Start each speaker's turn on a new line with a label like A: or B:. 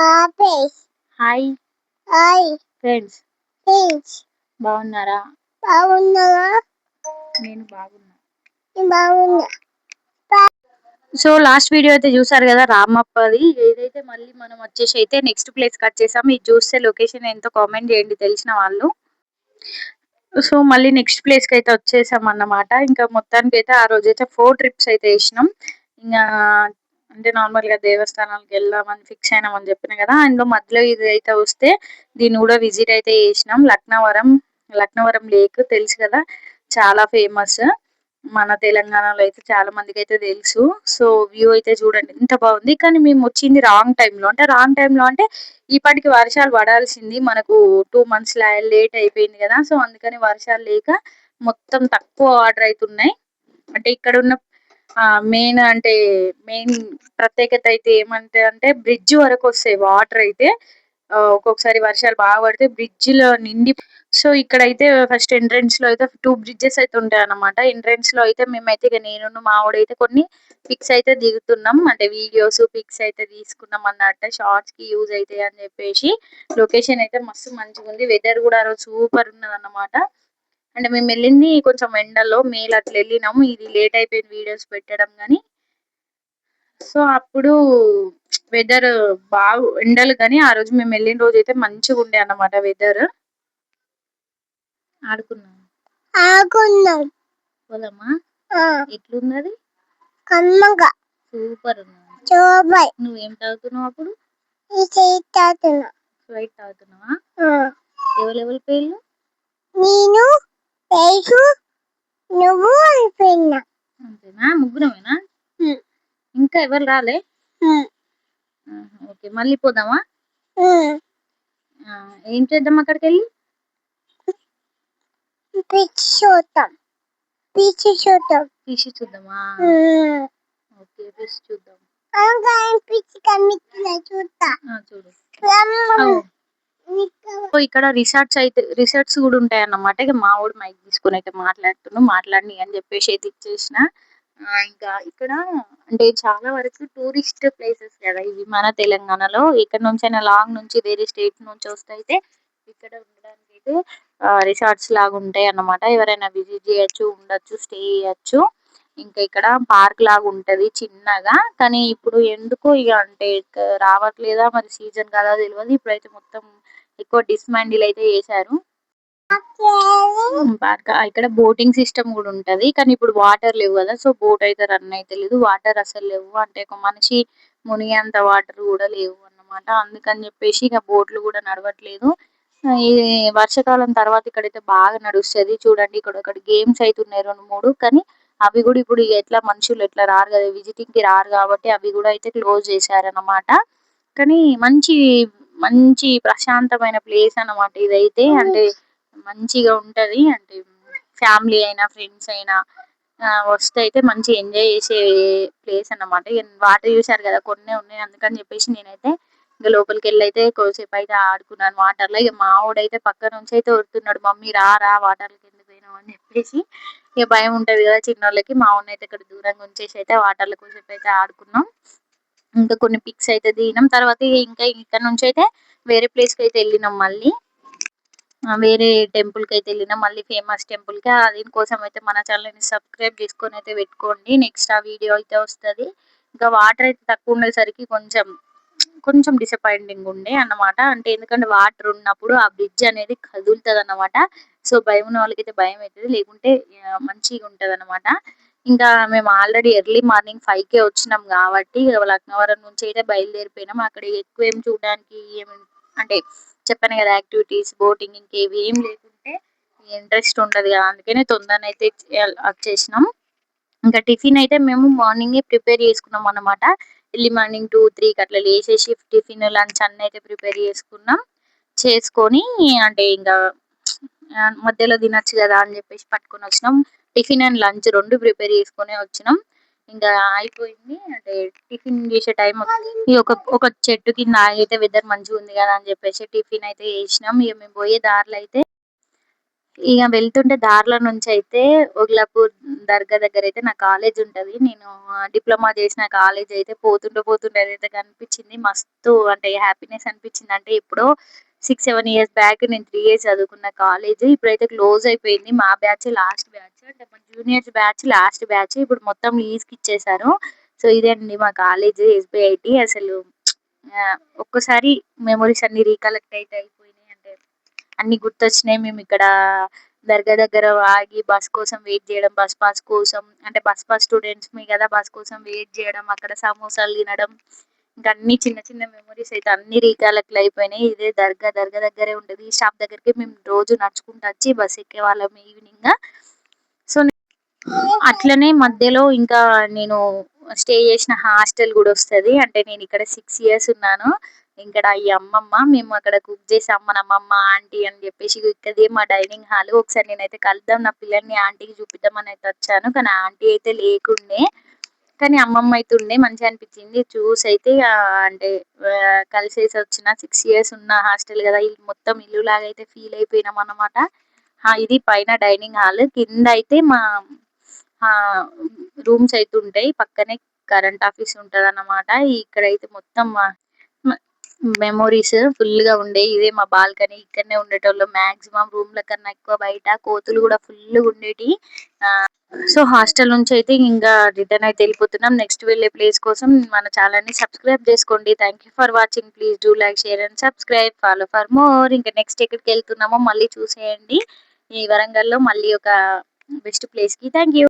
A: Office
B: hi
A: hi
B: friends,
A: friends
B: బాగున్నారా?
A: బాగున్నారా?
B: నేను బాగున్నా.
A: బాగున్నా.
B: సో లాస్ట్ వీడియో అయితే చూసారు కదా, రామప్పది. ఏదైతే మళ్ళీ మనం వచ్చేసి అయితే నెక్స్ట్ ప్లేస్ కి వచ్చేసాం. ఇది చూస్తే లొకేషన్ ఎంతో కామెంట్ చేయండి తెలిసిన వాళ్ళు. సో మళ్ళీ నెక్స్ట్ ప్లేస్ కి అయితే వచ్చేసాం అన్నమాట. ఇంకా మొత్తానికి అయితే ఆ రోజు అయితే 4 ట్రిప్స్ అయితే వేసినాం. ఇంకా అంటే నార్మల్ గా దేవస్థానాలకు వెళ్దామని ఫిక్స్ అయినామని చెప్పిన కదా, అందులో మధ్యలో ఇది అయితే వస్తే దీన్ని కూడా విజిట్ అయితే చేసినాం. లక్నవరం లేక్ తెలుసు కదా, చాలా ఫేమస్ మన తెలంగాణలో అయితే, చాలా మందికి అయితే తెలుసు. సో వ్యూ అయితే చూడండి ఎంత బాగుంది. కానీ మేము వచ్చింది రాంగ్ టైంలో. అంటే రాంగ్ టైంలో అంటే ఇప్పటికి వర్షాలు పడాల్సింది, మనకు 2 months లేట్ అయిపోయింది కదా. సో అందుకని వర్షాలు లేక మొత్తం తక్కువ వాటర్ అవుతున్నాయి. అంటే ఇక్కడ ఉన్న మెయిన్ ప్రత్యేకత అయితే ఏమంటే అంటే బ్రిడ్జ్ వరకు వస్తాయి వాటర్ అయితే. ఒక్కొక్కసారి వర్షాలు బాగా పడితే బ్రిడ్జ్ లో నిండి. సో ఇక్కడైతే ఫస్ట్ ఎంట్రన్స్ లో అయితే 2 bridges అయితే ఉంటాయి అన్నమాట. ఎంట్రన్స్ లో అయితే మేమైతే ఇక నేను మా ఆవిడైతే కొన్ని పిక్స్ అయితే దిగుతున్నాం. అంటే వీడియోస్ పిక్స్ అయితే తీసుకున్నాం అన్నట్టు, షార్ట్స్ కి యూజ్ అవుతాయి అని చెప్పేసి. లొకేషన్ అయితే మస్తు మంచిగా ఉంది. వెదర్ కూడా ఆ రోజు సూపర్ ఉన్నది అన్నమాట. అంటే మేము వెళ్ళింది కొంచెం ఎండలో, మేలు అట్లా వెళ్ళినాము. ఇది లేట్ అయిపోయింది వీడియోస్ పెట్టడం కానీ. సో అప్పుడు వెదర్ బాగా ఎండలు కానీ, ఆ రోజు మేము వెళ్ళిన రోజు అయితే మంచిగా ఉండే అన్నమాట వెదర్. ఆడుకున్నాం
A: ఆడుకున్నాం.
B: పోదామా? ఎట్లున్నది?
A: కమ్మగా
B: సూపర్ ఉన్నది.
A: సూపర్.
B: నువ్వేం తాగుతున్నావు అప్పుడు? స్ప్రైట్ తాగుతున్నావా? ఎవరెవరి పేర్లు?
A: నేను, పేరు, నువ్వు అయిపోయినా.
B: అంతేనా? ముగ్గురమేనా? ఇంకా ఎవరు రాలే? ఓకే, మళ్ళీ పోదామా? ఏం చేద్దాం అక్కడికి వెళ్ళి?
A: చూద్దాం.
B: ఫిష్ చూద్దామా? ఓకే, ఫిష్ చూద్దాం. చూడు. సో ఇక్కడ రిసార్ట్స్ కూడా ఉంటాయి అన్నమాట. ఇక మా ఊడు మైక్ తీసుకుని అయితే మాట్లాడిని అని చెప్పేసి అయితే ఇచ్చేసిన. ఇంకా ఇక్కడ అంటే చాలా వరకు టూరిస్ట్ ప్లేసెస్ కదా ఇవి మన తెలంగాణలో. ఇక్కడ నుంచి అయినా లాంగ్ నుంచి వేరే స్టేట్ నుంచి వస్తే అయితే ఇక్కడ ఉండడానికి అయితే రిసార్ట్స్ లాగా ఉంటాయి అన్నమాట. ఎవరైనా విజిట్ చేయొచ్చు, ఉండొచ్చు, స్టే చేయొచ్చు. ఇంకా ఇక్కడ పార్క్ లాగా ఉంటది చిన్నగా. కానీ ఇప్పుడు ఎందుకో ఇక అంటే రావట్లేదా మరి, సీజన్ కదా తెలియదు. ఇప్పుడైతే మొత్తం ఎక్కువ డిస్మాండిల్ అయితే చేశారు పార్క్. ఇక్కడ బోటింగ్ సిస్టమ్ కూడా ఉంటది. కానీ ఇప్పుడు వాటర్ లేవు కదా, సో బోట్ అయితే రన్ అయితే లేదు. వాటర్ అసలు లేవు. అంటే ఒక మనిషి మునిగేంత వాటర్ కూడా లేవు అన్నమాట. అందుకని చెప్పేసి ఇక బోట్లు కూడా నడవట్లేదు. ఈ వర్షాకాలం తర్వాత ఇక్కడైతే బాగా నడుస్తది. చూడండి ఇక్కడ ఒకటి గేమ్స్ అయితే ఉన్నాయి 2, 3. కానీ అవి కూడా ఇప్పుడు ఎట్లా మనుషులు ఎట్లా రారు కదా, విజిటింగ్ కి రారు కాబట్టి అవి కూడా అయితే క్లోజ్ చేశారన్నమాట. కానీ మంచి మంచి ప్రశాంతమైన ప్లేస్ అన్నమాట ఇదైతే. అంటే మంచిగా ఉంటది. అంటే ఫ్యామిలీ అయినా ఫ్రెండ్స్ అయినా వస్తే అయితే మంచి ఎంజాయ్ చేసే ప్లేస్ అన్నమాట. వాటర్ చూసారు కదా కొన్ని ఉన్నాయి, అందుకని చెప్పేసి నేనైతే ఇంకా లోపలికి వెళ్ళి అయితే కొద్దిసేపు అయితే ఆడుకున్నాను వాటర్ లో. ఇక మా వాడైతే పక్క నుంచి అయితే వస్తున్నాడు, మమ్మీ రా రా వాటర్ లోకి ఎందుకు పోయినావు అని చెప్పేసి. ఇక భయం ఉంటది కదా చిన్నోళ్ళకి. మా వాడిని అయితే ఇక్కడ దూరంగా ఉంచేసి అయితే వాటర్ లో కొద్దిసేపు అయితే ఆడుకున్నాం. ఇంకా కొన్ని పిక్స్ అయితే దిగినాం. తర్వాత ఇంకా ఇక్కడ నుంచి అయితే వేరే ప్లేస్ కి అయితే వెళ్ళినాం. మళ్ళీ వేరే టెంపుల్ కి అయితే వెళ్ళినాం. మళ్ళీ ఫేమస్ టెంపుల్ కి. దీనికోసం అయితే మన ఛానల్ ని సబ్స్క్రైబ్ చేసుకొని అయితే పెట్టుకోండి. నెక్స్ట్ ఆ వీడియో అయితే వస్తది. ఇంకా వాటర్ అయితే తక్కువ ఉండేసరికి కొంచెం కొంచెం డిసప్పాయింటింగ్ ఉండే అన్నమాట. అంటే ఎందుకంటే వాటర్ ఉన్నప్పుడు ఆ బ్రిడ్జ్ అనేది కదులుతుంది అన్నమాట. సో భయం ఉన్న వాళ్ళకైతే భయం అవుతుంది, లేకుంటే మంచిగా ఉంటది అన్నమాట. ఇంకా మేము ఆల్రెడీ ఎర్లీ మార్నింగ్ 5కే వచ్చినాం కాబట్టి లక్నవరం నుంచి అయితే బయలుదేరిపోయినాం. అక్కడ ఎక్కువ ఏం చూడడానికి ఏమి అంటే చెప్పాను కదా, యాక్టివిటీస్ బోటింగ్ ఇంకేవి ఏం లేకుంటే ఇంట్రెస్ట్ ఉండదు కదా, అందుకనే తొందరగా అయితే వచ్చేసినాం. ఇంకా టిఫిన్ అయితే మేము మార్నింగే ప్రిపేర్ చేసుకున్నాం అన్నమాట. ఎర్లీ మార్నింగ్ 2, 3కి అట్లా లేచేసి టిఫిన్ లంచ్ అన్ని అయితే ప్రిపేర్ చేసుకున్నాం. చేసుకొని అంటే ఇంకా మధ్యలో తినొచ్చు కదా అని చెప్పేసి పట్టుకొని వచ్చినాం. టిఫిన్ అండ్ లంచ్ 2 ప్రిపేర్ చేసుకొని వచ్చినాం. ఇంకా అయిపోయింది. అంటే టిఫిన్ చేసే టైం ఈ ఒక చెట్టు కింద అయితే వెదర్ మంచిగా ఉంది కదా అని చెప్పేసి టిఫిన్ అయితే చేసినాం. ఇక మేము పోయే దారిలో అయితే ఇక వెళ్తుంటే దారిలో నుంచి అయితే ఒగ్లాపూర్ దర్గా దగ్గర అయితే నా కాలేజ్ ఉంటది. నేను డిప్లొమా చేసిన కాలేజ్ అయితే పోతుంటే అదైతే కనిపించింది. మస్తు అంటే హ్యాపీనెస్ అనిపించింది. అంటే ఎప్పుడో 6-7 ఇయర్స్ బ్యాక్ నేను 3 ఇయర్స్ చదువుకున్న కాలేజ్ ఇప్పుడైతే క్లోజ్ అయిపోయింది. మా బ్యాచ్ లాస్ట్ బ్యాచ్, అంటే మా జూనియర్స్ బ్యాచ్ లాస్ట్ బ్యాచ్. ఇప్పుడు మొత్తం లీజ్కి ఇచ్చేసారు. సో ఇదే అండి మా కాలేజ్ ఎస్బిఐటి. అసలు ఒక్కసారి మెమరీస్ అన్ని రీకలెక్ట్ అయితే అయిపోయినాయి. అంటే అన్ని గుర్తొచ్చినాయి. మేము ఇక్కడ దర్గా దగ్గర ఆగి బస్ కోసం వెయిట్ చేయడం, బస్ పాస్ కోసం, అంటే బస్ పాస్ స్టూడెంట్స్ మీ కదా, బస్ కోసం వెయిట్ చేయడం, అక్కడ సమోసాలు తినడం, ఇంకా అన్ని చిన్న చిన్న మెమరీస్ అయితే అన్ని రీకలెక్ట్ అయిపోయినాయి. ఇదే దర్గా దగ్గరే ఉంటది. ఈ షాప్ దగ్గరికి మేము రోజు నడుచుకుంటూ వచ్చి బస్ ఎక్కే వాళ్ళం ఈవినింగ్. సో అట్లనే మధ్యలో ఇంకా నేను స్టే చేసిన హాస్టల్ కూడా వస్తది. అంటే నేను ఇక్కడ 6 ఇయర్స్ ఉన్నాను. ఇక్కడ ఈ అమ్మమ్మ మేము అక్కడ కుక్ చేసి అమ్మని అమ్మమ్మ ఆంటీ అని చెప్పేసి ఇక్కడే మా డైనింగ్ హాల్. ఒకసారి నేనైతే కలుద్దాం నా పిల్లల్ని ఆంటీకి చూపిద్దామని అయితే వచ్చాను. కానీ ఆంటీ అయితే లేకుండే, కానీ అమ్మమ్మ అయితే ఉండే. మంచిగా అనిపించింది చూసి అయితే. అంటే కలిసేసి వచ్చిన 6 ఇయర్స్ ఉన్న హాస్టల్ కదా, ఇల్లు మొత్తం ఇల్లు లాగా అయితే ఫీల్ అయిపోయినాం అన్నమాట. ఇది పైన డైనింగ్ హాల్, కింద అయితే మా రూమ్స్ అయితే ఉంటాయి. పక్కనే కరెంట్ ఆఫీస్ ఉంటది అన్నమాట. ఇక్కడైతే మొత్తం మెమోరీస్ ఫుల్ గా ఉండే. ఇదే మా బాల్కనీ, ఇక్కడనే ఉండేటోళ్ళం మాక్సిమం. రూమ్ల కన్నా ఎక్కువ బయట కోతులు కూడా ఫుల్ ఉండేటి. సో హాస్టల్ నుంచి అయితే ఇంకా రిటర్న్ అయితే వెళ్ళిపోతున్నాం. నెక్స్ట్ వెళ్ళే ప్లేస్ కోసం మన ఛానల్ ని సబ్స్క్రైబ్ చేసుకోండి. Thank you for watching. Please do like, share and subscribe. Follow for more. ఇంకా నెక్స్ట్ ఎక్కడికి వెళ్తున్నామో మళ్ళీ చూసేయండి. ఈ వరంగల్ లో మళ్ళీ ఒక బెస్ట్ ప్లేస్ కి. Thank you.